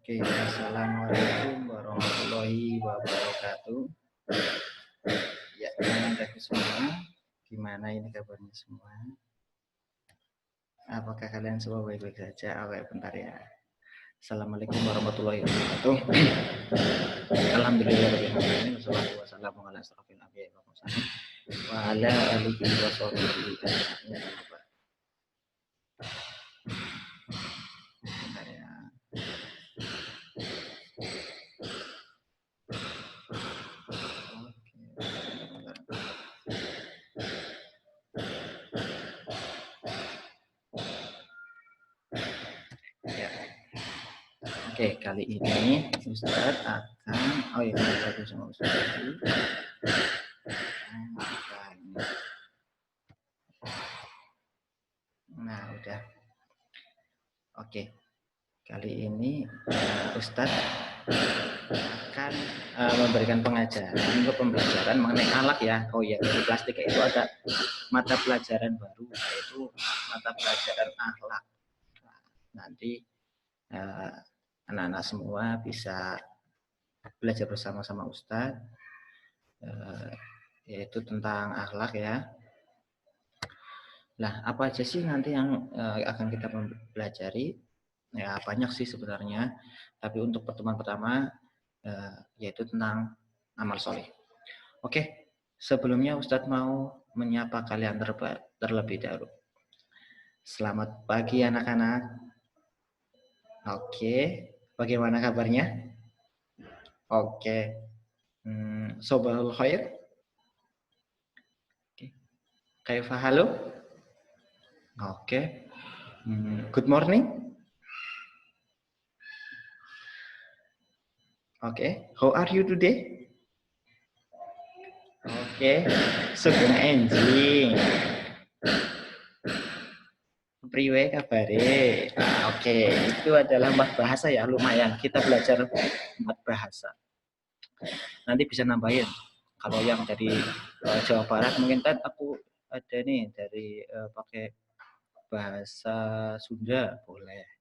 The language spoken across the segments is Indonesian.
Oke, assalamualaikum warahmatullahi wabarakatuh. Ya, teman-teman semua, gimana ini kabarnya semua? Apakah kalian semua baik-baik saja? Oke, bentar ya. Assalamualaikum warahmatullahi wabarakatuh. Alhamdulillahirobbilalamin. Wassalatu wassalamu ala asyrofil anbiya'i wal mursalin wa ala alihi wa sahbihi ajma'in. Bentar ya. Oke, kali ini Ustadz akan satu sama Ustadz. Nah, udah. Oke. Kali ini Ustadz akan memberikan pengajaran untuk pembelajaran mengenai akhlak ya. Oh ya, dari plastik itu ada mata pelajaran baru yaitu mata pelajaran akhlak. Nah, nanti anak-anak semua bisa belajar bersama-sama Ustadz yaitu tentang akhlak ya. Nah, apa aja sih nanti yang akan kita pelajari? Ya, banyak sih sebenarnya. Tapi untuk pertemuan pertama yaitu tentang amal soleh. Oke, sebelumnya Ustadz mau menyapa kalian terlebih dahulu. Selamat pagi anak-anak. Oke, bagaimana kabarnya? Oke, Sobahul khair. Oke, kaifa halu? Oke, good morning. Oke, how are you today? Oke, sugeng enjing. Priwe kabare. Oke, itu adalah 4 bahasa ya, lumayan. Kita belajar 4 bahasa. Nanti bisa nambahin. Kalau yang dari Jawa Barat mungkin kan aku ada nih dari pakai bahasa Sunda boleh.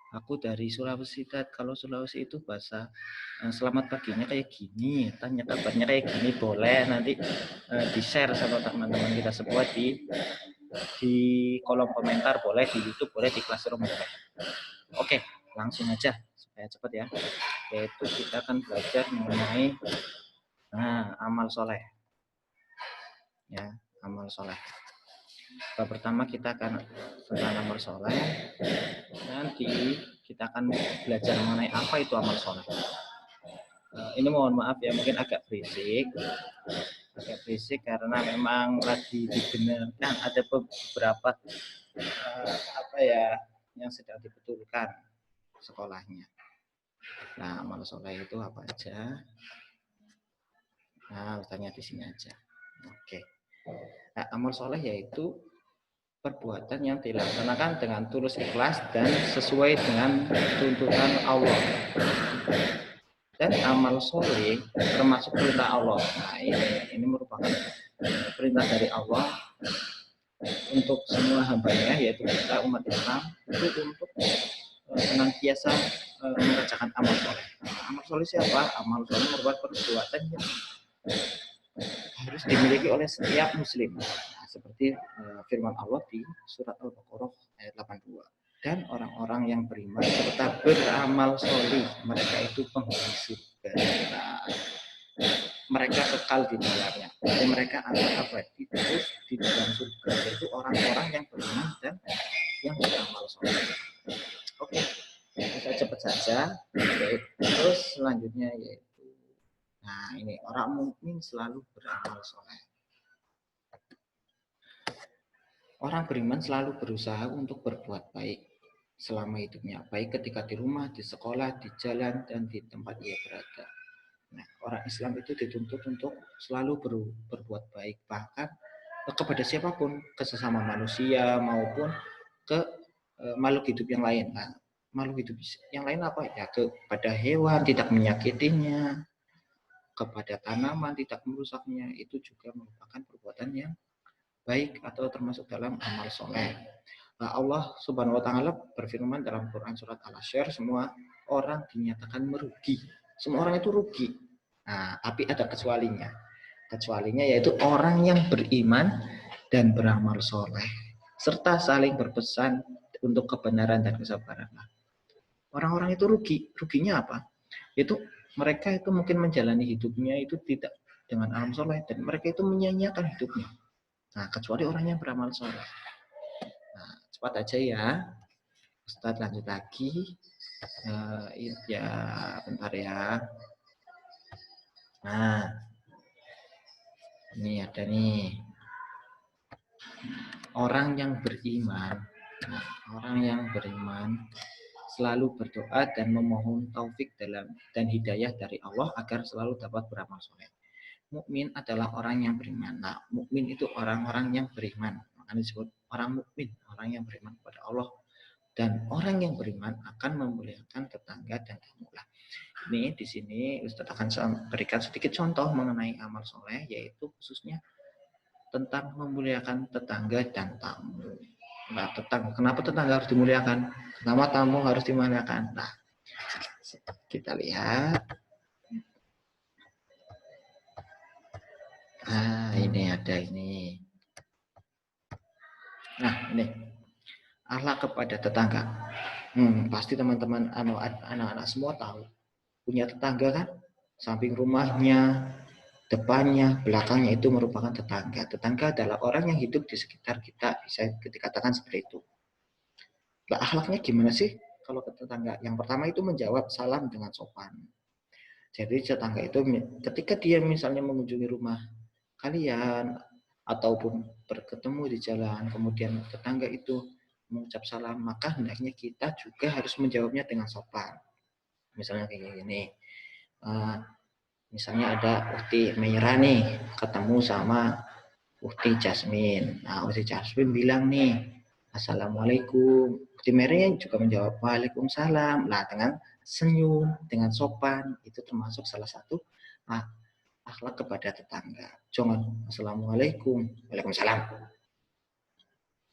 Aku dari Sulawesi, kalau Sulawesi itu bahasa selamat paginya kayak gini, tanya kabarnya kayak gini, boleh nanti di-share sama teman-teman kita semua di kolom komentar, boleh di YouTube, boleh di Classroom boleh. Oke, langsung aja supaya cepat ya. Yaitu kita akan belajar mengenai amal soleh. Ya, amal soleh. Pertama kita akan tentang amal soleh. Nanti kita akan belajar mengenai apa itu amal soleh. Ini mohon maaf ya, mungkin agak berisik karena memang lagi dibenarkan ada beberapa yang sedang dibetulkan sekolahnya. Nah, amal soleh itu apa aja? Nah, tanya di sini aja. Oke. Nah, amal soleh yaitu perbuatan yang dilaksanakan dengan tulus ikhlas dan sesuai dengan tuntunan Allah. Dan amal soleh termasuk perintah Allah. Nah, ini merupakan perintah dari Allah untuk semua hambanya, yaitu kita umat Islam, itu untuk senantiasa mengerjakan amal soleh. Nah, amal soleh siapa? Amal soleh merupakan perbuatan yang harus dimiliki oleh setiap muslim. Nah, seperti firman Allah di surat Al-Baqarah ayat 82. Dan orang-orang yang beriman serta beramal soleh, mereka itu penghuni surga. Nah, mereka kekal di dalamnya. Jadi mereka akan abadi terus di dalam surga. Itu orang-orang yang beriman dan yang beramal soleh. Oke, kita cepat saja. Terus selanjutnya yaitu, nah ini orang mukmin selalu beramal soleh. Orang beriman selalu berusaha untuk berbuat baik selama hidupnya, baik ketika di rumah, di sekolah, di jalan, dan di tempat ia berada. Nah, orang Islam itu dituntut untuk selalu berbuat baik, bahkan kepada siapapun, ke sesama manusia maupun ke makhluk hidup yang lain. Nah, makhluk hidup yang lain apa? Ya, kepada hewan, tidak menyakitinya, kepada tanaman, tidak merusaknya. Itu juga merupakan perbuatan yang baik atau termasuk dalam amal soleh. Allah Subhanahu wa taala berfirman dalam Quran surat Al-Asyr, semua orang dinyatakan merugi. Semua orang itu rugi. Nah, tapi ada kecualinya. Kecualinya yaitu orang yang beriman dan beramal soleh serta saling berpesan untuk kebenaran dan kesabaran. Orang-orang itu rugi. Ruginya apa? Itu mereka itu mungkin menjalani hidupnya itu tidak dengan amal soleh dan mereka itu menyia-nyiakan hidupnya. Nah, kecuali orang yang beramal soleh. Nah, cepat aja ya. Ustadz lanjut lagi. Ya, bentar ya. Nah, ini ada nih. Orang yang beriman. Nah, orang yang beriman selalu berdoa dan memohon taufik dan hidayah dari Allah agar selalu dapat beramal soleh. Mukmin adalah orang yang beriman. Nah, mukmin itu orang-orang yang beriman. Makanya disebut orang mukmin, orang yang beriman kepada Allah. Dan orang yang beriman akan memuliakan tetangga dan tamu. Ini di sini Ustadz akan berikan sedikit contoh mengenai amal soleh, yaitu khususnya tentang memuliakan tetangga dan tamu. Nah, kenapa tetangga harus dimuliakan? Kenapa tamu harus dimuliakan? Nah, kita lihat. Nah, ini ada ini. Nah, ini akhlak kepada tetangga. Pasti teman-teman anak-anak semua tahu. Punya tetangga kan? Samping rumahnya, depannya, belakangnya itu merupakan tetangga. Tetangga adalah orang yang hidup di sekitar kita, bisa dikatakan seperti itu. Nah, akhlaknya gimana sih kalau ke tetangga? Yang pertama itu menjawab salam dengan sopan. Jadi tetangga itu ketika dia misalnya mengunjungi rumah kalian ataupun bertemu di jalan, kemudian tetangga itu mengucap salam, maka hendaknya kita juga harus menjawabnya dengan sopan. Misalnya kayak gini, misalnya ada Ukti Meira nih ketemu sama Ukti Jasmine. Nah, Ukti Jasmine bilang nih, Assalamualaikum. Ukti Meira juga menjawab Waalaikumsalam. Nah, dengan senyum, dengan sopan, itu termasuk salah satu akhlak kepada tetangga. Jangan Assalamualaikum, Waalaikumsalam.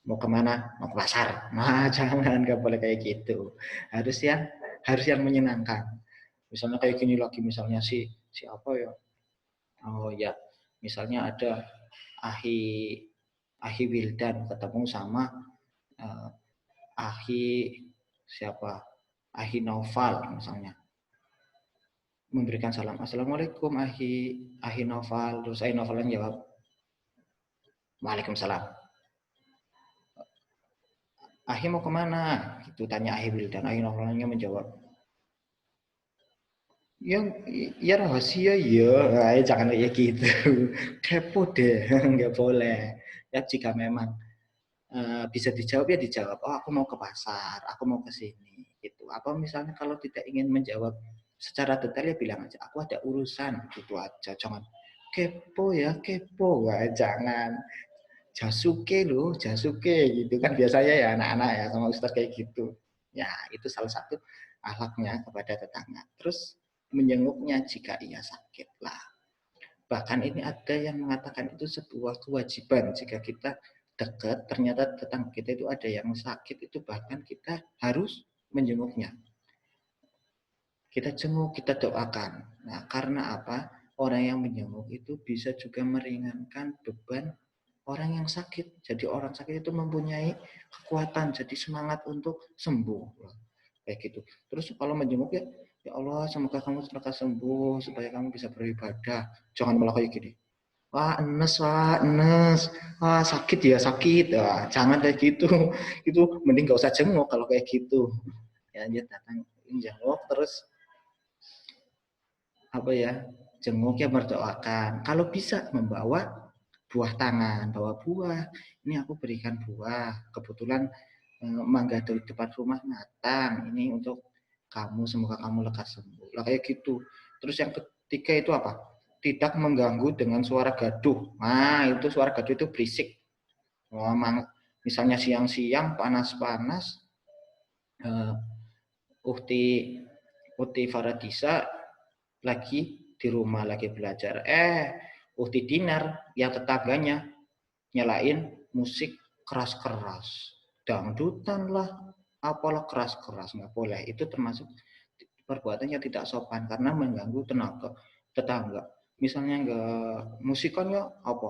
Mau kemana? Mau ke pasar. Nah, jangan, nggak boleh kayak gitu. Harus yang menyenangkan. Misalnya kayak gini lagi, misalnya siapa ya? Oh ya, misalnya ada Ahi Wildan ketemu sama Ahi siapa? Ahi Noval misalnya. Memberikan salam. Assalamualaikum Ahi Noval. Terus Ahi Noval yang jawab, Waalaikumsalam. Ahi mau kemana? Itu tanya Ahi Wildan. Ahi Novalnya menjawab, ya rahasia ya. Nah, jangan kayak gitu. Kepo deh, nggak boleh. Ya jika memang bisa dijawab ya dijawab. Oh, aku mau ke pasar, aku mau ke sini. Gitu. Apa misalnya kalau tidak ingin menjawab secara detail ya bilang aja, aku ada urusan. Gitu aja. Jangan kepo ya, kepo. Wah, jangan. Jasuke loh, Jasuke gitu kan biasanya ya anak-anak ya sama Ustaz kayak gitu. Ya, itu salah satu akhlaknya kepada tetangga. Terus menjenguknya jika ia sakit lah. Bahkan ini ada yang mengatakan itu sebuah kewajiban jika kita dekat, ternyata tetangga kita itu ada yang sakit, itu bahkan kita harus menjenguknya. Kita jenguk, kita doakan. Nah, karena apa? Orang yang menjenguk itu bisa juga meringankan beban orang yang sakit. Jadi orang sakit itu mempunyai kekuatan, jadi semangat untuk sembuh. Kayak gitu. Terus kalau menjenguk ya Allah semoga kamu lekas sembuh supaya kamu bisa beribadah. Jangan malah kayak gini. Wah, enes. Wah, sakit ya, sakit. Wah, jangan kayak gitu. Itu mending gak usah jenguk kalau kayak gitu. Ya, dia datang jenguk terus apa ya? Jenguk ya berdoakan. Kalau bisa membawa buah tangan, bawa buah. Ini aku berikan buah. Kebetulan mangga dari depan rumah matang. Ini untuk kamu, semoga kamu lekas sembuh. Lah kayak gitu. Terus yang ketiga itu apa? Tidak mengganggu dengan suara gaduh. Nah, itu suara gaduh itu berisik. Misalnya siang-siang panas-panas, Ukti Faradisa lagi di rumah lagi belajar. Ukti Dinar yang tetangganya nyalain musik keras-keras. dangdutan lah, apalah keras-keras, nggak boleh. Itu termasuk perbuatan yang tidak sopan karena mengganggu tetangga. Misalnya nggak musikannya apa,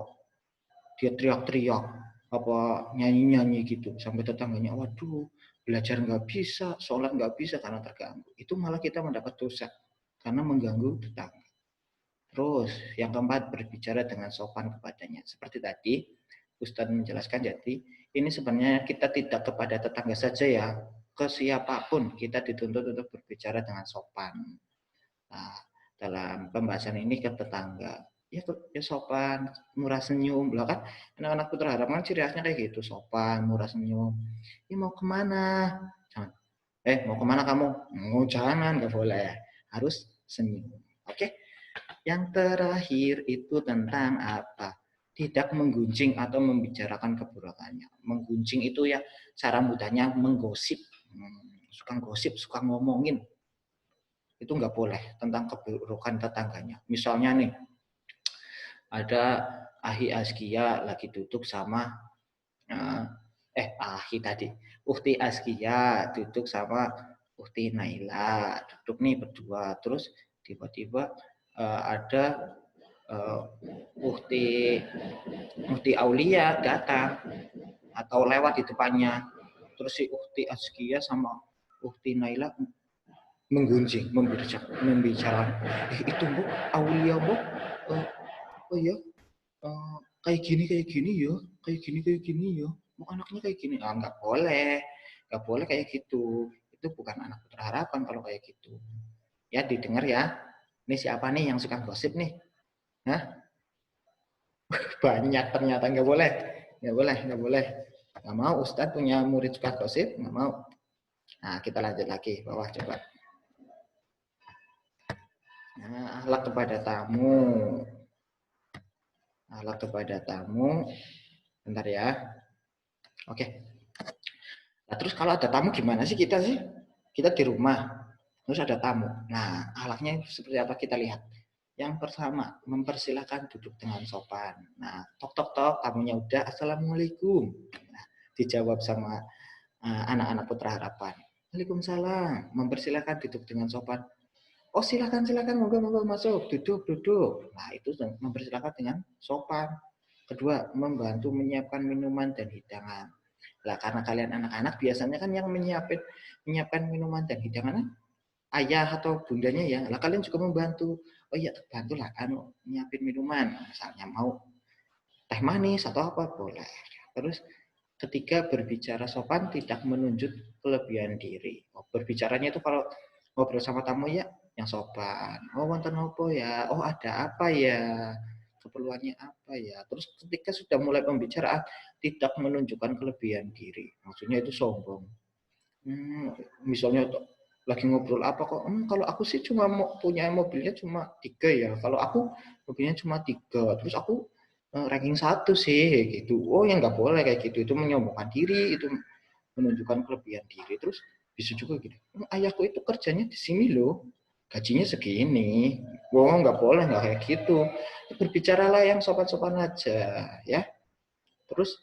dia teriak-teriak, apa nyanyi-nyanyi gitu sampai tetangganya, waduh, belajar nggak bisa, sholat nggak bisa karena terganggu. Itu malah kita mendapat dosa karena mengganggu tetangga. Terus yang keempat, berbicara dengan sopan kepadanya. Seperti tadi Ustadz menjelaskan, jadi ini sebenarnya kita tidak kepada tetangga saja ya, ke siapapun kita dituntut untuk berbicara dengan sopan. Nah, dalam pembahasan ini ke tetangga, ya sopan, murah senyum. Lah kan anak-anak Putra Harapan ciri khasnya kayak gitu, sopan, murah senyum. Ini mau kemana? Jangan. Mau kemana kamu? Mau jangan, nggak boleh. Harus senyum. Oke? Yang terakhir itu tentang apa? Tidak menggunjing atau membicarakan keburukannya. Menggunjing itu ya cara mudahnya menggosip. Suka gosip, suka ngomongin. Itu nggak boleh tentang keburukan tetangganya. Misalnya nih, ada Ahi Askia lagi duduk sama Ahi tadi, Ukti Askia duduk sama Ukti Naila, duduk nih berdua, terus tiba-tiba ada Ukti Aulia datang atau lewat di depannya, terus si Ukti Askia sama Ukti Naila menggunjing, membicarakan, itu Bu, Aulia Bu, oh ya, kayak gini ya, kayak gini ya, mau anaknya kayak gini, nggak boleh kayak gitu, itu bukan anak Putra Harapan kalau kayak gitu. Ya didengar ya, ini siapa nih yang suka gosip nih? Hah? Banyak ternyata, nggak boleh, nggak mau. Ustadz punya murid suka gosip, nggak mau. Nah kita lanjut lagi, bawah coba. Nah, akhlak kepada tamu. Akhlak kepada tamu. Bentar ya. Oke. Nah, terus kalau ada tamu gimana sih kita sih? Kita di rumah, terus ada tamu. Nah, akhlaknya seperti apa kita lihat. Yang pertama, mempersilahkan duduk dengan sopan. Nah, tok, tamunya udah, Assalamualaikum. Nah, dijawab sama anak-anak Putra Harapan. Waalaikumsalam. Mempersilahkan duduk dengan sopan. Oh silakan, moga masuk, duduk. Nah itu mempersilahkan dengan sopan. Kedua, membantu menyiapkan minuman dan hidangan. Lah karena kalian anak-anak biasanya kan yang menyiapkan minuman dan hidangan ayah atau bundanya ya. Lah kalian juga membantu. Oh iya, bantulah nyiapin minuman. Misalnya mau teh manis atau apa boleh. Terus ketiga, berbicara sopan tidak menunjuk kelebihan diri. Berbicaranya itu kalau ngobrol sama tamu ya yang sopan. Oh wonten apa ya? Oh ada apa ya? Keperluannya apa ya? Terus ketika sudah mulai pembicaraan tidak menunjukkan kelebihan diri. Maksudnya itu sombong. Misalnya lagi ngobrol apa kok? Kalau aku sih cuma punya mobilnya cuma 3 ya. Kalau aku mobilnya cuma 3. Terus aku ranking 1 sih gitu. Oh yang nggak boleh kayak gitu. Itu menyombongkan diri, itu menunjukkan kelebihan diri. Terus bisa juga gitu. Ayahku itu kerjanya di sini loh. Gajinya segini. Oh nggak boleh, nggak kayak gitu. Berbicaralah yang sopan-sopan aja ya. Terus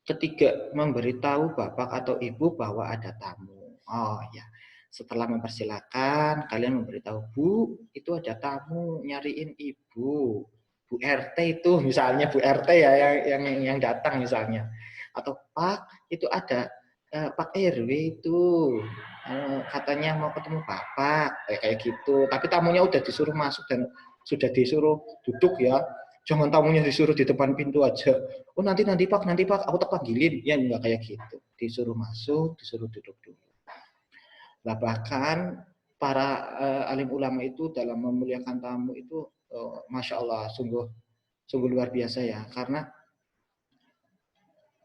ketiga, memberitahu bapak atau ibu bahwa ada tamu. Oh ya, setelah mempersilahkan, kalian memberitahu, Bu, itu ada tamu, nyariin ibu. Bu RT itu, misalnya Bu RT ya yang datang misalnya. Atau Pak, itu ada Pak RW itu, katanya mau ketemu Bapak, kayak gitu. Tapi tamunya udah disuruh masuk dan sudah disuruh duduk ya. Jangan tamunya disuruh di depan pintu aja. Oh nanti Pak, aku tak panggilin. Ya enggak kayak gitu. Disuruh masuk, disuruh duduk dulu. Nah bahkan para alim ulama itu dalam memuliakan tamu itu, masya Allah, sungguh luar biasa ya. Karena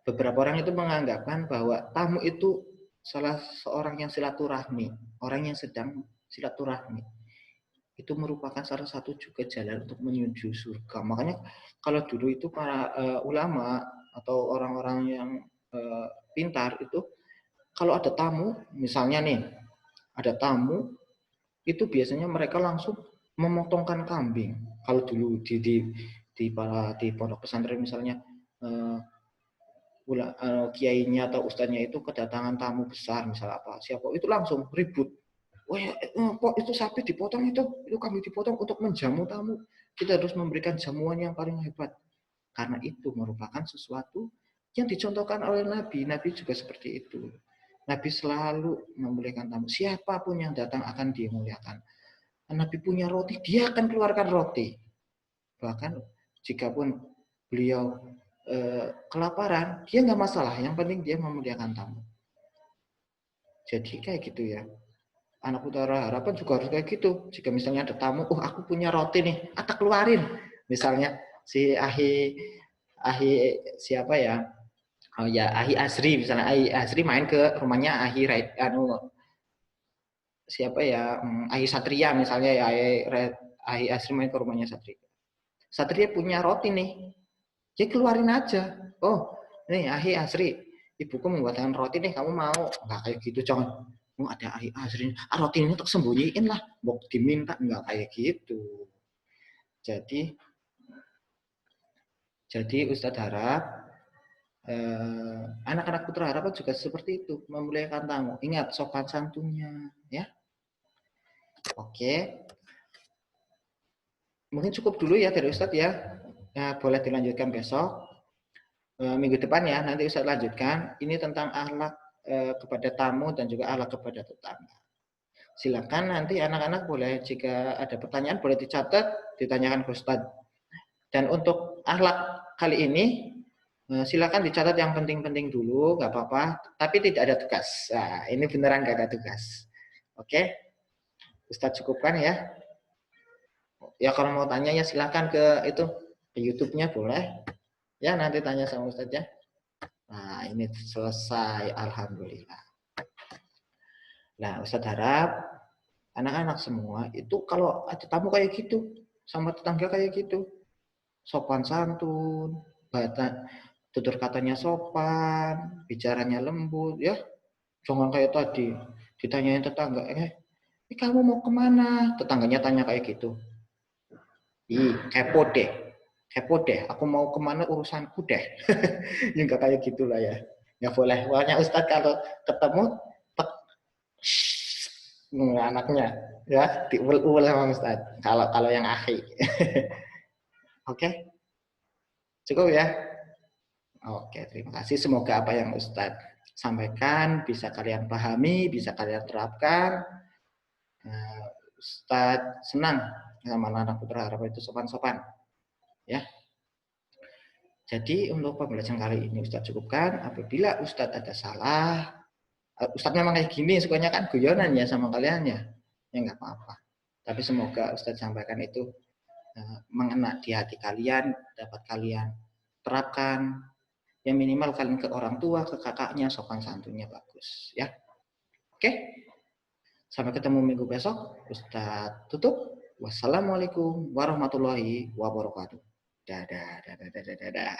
beberapa orang itu menganggapkan bahwa tamu itu salah seorang yang silaturahmi, orang yang sedang silaturahmi. Itu merupakan salah satu juga jalan untuk menuju surga. Makanya kalau dulu itu para ulama atau orang-orang yang pintar itu kalau ada tamu, misalnya nih ada tamu, itu biasanya mereka langsung memotongkan kambing. Kalau dulu di pondok pesantren misalnya kiainya atau ustadznya itu kedatangan tamu besar, misalnya apa, siapa itu langsung ribut. Wah, kok itu sapi dipotong itu kami dipotong untuk menjamu tamu. Kita harus memberikan jamuan yang paling hebat. Karena itu merupakan sesuatu yang dicontohkan oleh Nabi. Nabi juga seperti itu. Nabi selalu memuliakan tamu. Siapapun yang datang akan dimuliakan. Nabi punya roti, dia akan keluarkan roti. Bahkan jikapun beliau kelaparan, dia nggak masalah. Yang penting dia memuliakan tamu. Jadi kayak gitu ya. Anak Utara Harapan juga harus kayak gitu. Jika misalnya ada tamu, aku punya roti nih, tak keluarin. Misalnya si Ahi siapa ya? Oh ya, Ahi Asri misalnya. Ahi Asri main ke rumahnya Ahi siapa ya? Ahi Satria misalnya ya. Ahi Asri main ke rumahnya Satria. Satria punya roti nih. Ya keluarin aja. Oh, nih Ahi Asri, ibuku membuatkan roti nih, kamu mau? Enggak kayak gitu, jangan. Ada Ahi Asri, roti ini tak sembunyiin lah, mau diminta, enggak kayak gitu. Jadi Ustadz harap anak-anak Putra Harapan juga seperti itu, memuliakan tamu. Ingat sopan santunnya, ya. Oke. Mungkin cukup dulu ya dari Ustadz ya. Boleh dilanjutkan besok. Minggu depan ya, nanti Ustadz lanjutkan. Ini tentang akhlak kepada tamu dan juga akhlak kepada tetangga. Silakan nanti anak-anak boleh, jika ada pertanyaan boleh dicatat, ditanyakan ke Ustadz. Dan untuk akhlak kali ini, silakan dicatat yang penting-penting dulu, nggak apa-apa. Tapi tidak ada tugas. Nah, ini beneran nggak ada tugas. Oke, Ustadz cukupkan ya. Ya kalau mau tanya ya silakan ke YouTube-nya boleh. Ya nanti tanya sama Ustadz ya. Nah ini selesai, alhamdulillah. Nah Ustadz harap anak-anak semua itu kalau ada tamu kayak gitu, sama tetangga kayak gitu, sopan santun, tutur katanya sopan, bicaranya lembut, ya. Jangan kayak tadi, ditanyain tetangga, ini kamu mau kemana? Tetangganya tanya kayak gitu. Kepo deh, aku mau kemana urusanku deh. Ya nggak kayak gitulah ya. Nggak boleh. Pokoknya Ustadz kalau ketemu, anaknya ya diul-ul sama Ustadz. Kalau yang akhi. Oke, cukup ya. Oke, terima kasih. Semoga apa yang Ustadz sampaikan bisa kalian pahami, bisa kalian terapkan. Ustadz senang sama anak Putra Harapan itu sopan-sopan. Ya. Jadi untuk pembelajaran kali ini Ustadz cukupkan. Apabila Ustadz ada salah, Ustadz memang kayak gini, sukanya kan guyonan ya sama kalian ya. Ya nggak apa-apa. Tapi semoga Ustadz sampaikan itu mengena di hati kalian, dapat kalian terapkan. Yang minimal kalian ke orang tua, ke kakaknya, sopan santunnya bagus. Ya, oke. Sampai ketemu minggu besok. Ustadz tutup. Wassalamualaikum warahmatullahi wabarakatuh. Dadah, dadah, dadah, dadah.